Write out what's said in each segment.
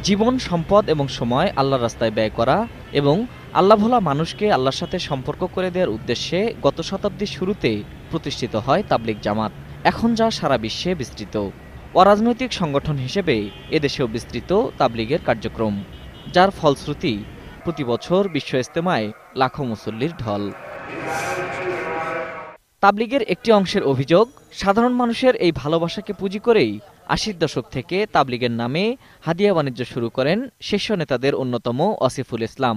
জীবন, সম্পদ এবং সময় আল্লাহর রাস্তায় ব্যয় করা এবং আল্লাহভোলা মানুষকে আল্লাহর সাথে সম্পর্ক করে দেওয়ার উদ্দেশ্যে গত শতাব্দীর শুরুতে প্রতিষ্ঠিত হয় তাবলিগ জামাত। এখন যা সারা বিশ্বে বিস্তৃত। অরাজনৈতিক সংগঠন হিসেবে এদেশেও বিস্তৃত তাবলিগের কার্যক্রম, যার ফলশ্রুতি প্রতি বছর বিশ্ব ইজতেমায় লাখো মুসল্লির ঢল। তাবলিগের একটি অংশের অভিযোগ, সাধারণ মানুষের এই ভালোবাসাকে পুঁজি করেই ৮০ দশক থেকে তাবলিগের নামে হাদিয়া বাণিজ্য শুরু করেন শীর্ষ নেতাদের অন্যতম অসিফুল ইসলাম।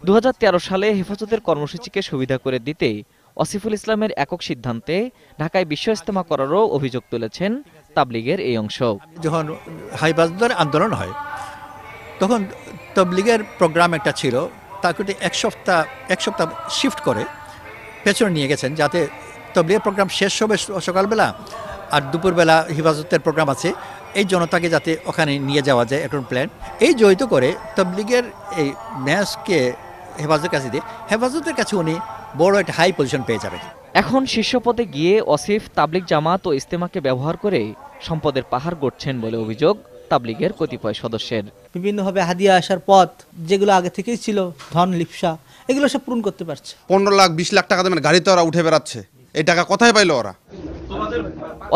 ২০১৩ সালে হেফাজতের কর্মসূচিকে সুবিধা করে দিতে অসিফুল ইসলামের একক সিদ্ধান্তে ঢাকায় বিশ্ব ইজতেমা করারও অভিযোগ তুলেছেন তাবলিগের এই অংশ। যখন হাইবাজদার আন্দোলন হয় তখন তাবলিগের প্রোগ্রাম একটা ছিল, তাকে এক সপ্তাহ শিফট করে পেছনে নিয়ে গেছেন, যাতে তাবলিগের প্রোগ্রাম শেষ হবে সকালবেলা আর দুপুরবেলা হেফাজতের প্রোগ্রাম আছে, এই জনতাকে যাতে ওখানে নিয়ে যাওয়া যায় এখন প্ল্যান। এই জড়িত করে তাবলিগের এই ন্যাসকে হেফাজতের কাছে দিয়ে হেফাজতের কাছে উনি বড় একটা হাই পজিশন পেয়ে যাবেন। এখন শীর্ষ পদে গিয়ে অসিফ তাবলিগ জামাত ও ইজতেমাকে ব্যবহার করে সম্পদের পাহাড় গড়ছেন বলে অভিযোগ তাবলিগের কতিপয় সদস্যের। বিভিন্নভাবে হাদিয়া আসার পথ যেগুলো আগে থেকেই ছিল, ধন লিপসা, এগুলো সব পূরণ করতে পারছে। 15 লাখ 20 লাখ টাকা দামের গাড়িতে ওরা উঠে বেড়াচ্ছে, এই টাকা কোথায় পাইলো ওরা?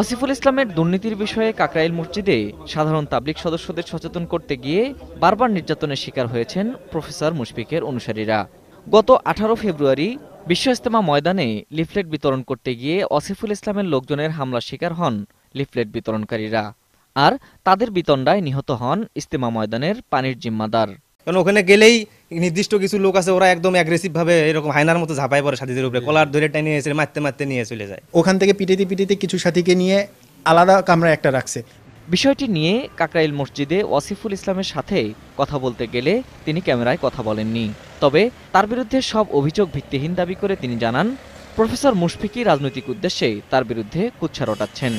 অসিফুল ইসলামের দুর্নীতির বিষয়ে কাকরাইল মসজিদে সাধারণ তাবলিগ সদস্যদের সচেতন করতে গিয়ে বারবার নির্যাতনের শিকার হয়েছেন প্রফেসর মুশফিকের অনুসারীরা। গত 18 ফেব্রুয়ারি বিশ্ব ইজতেমা ময়দানে লিফলেট বিতরণ করতে গিয়ে অসিফুল ইসলামের লোকজনের হামলার শিকার হন লিফলেট বিতরণকারীরা, আর তাদের বিতণ্ডায় নিহত হন ইজতেমা ময়দানের পানির জিম্মাদার। কারণ ওখানে গেলেই নির্দিষ্ট কিছু লোক আছে, ওরা একদম অ্যাগ্রেসিভ ভাবে এরকম হায়নার মতো ঝাঁপায় পড়ে সাথীদের উপরে, কলার ধরে টেনে এসে মারতে নিয়ে চলে যায়। ওখান থেকে পিটিতে কিছু সাথীকে নিয়ে আলাদা কামরা একটা রাখছে। বিষয়টি নিয়ে কাকরাইল মসজিদে ওয়াসিফুল ইসলামের সাথে কথা বলতে গেলে তিনি ক্যামেরায় কথা বলেননি। তবে তার বিরুদ্ধে সব অভিযোগ ভিত্তিহীন দাবি করে তিনি জানান, প্রফেসর মুশফিকই রাজনৈতিক উদ্দেশ্যে তার বিরুদ্ধে কুৎসা রটাচ্ছেন।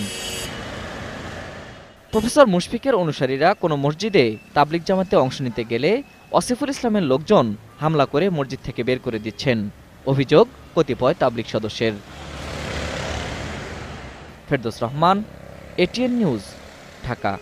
প্রফেসর মুশফিকের অনুসারীরা কোনো মসজিদে তাবলিগ জামাতে অংশ নিতে গেলে অসিফুল ইসলামের লোকজন হামলা করে মসজিদ থেকে বের করে দিচ্ছেন, অভিযোগ কতিপয় তাবলিগ সদস্যের। Ferdous Rahman, ATN news, Dhaka.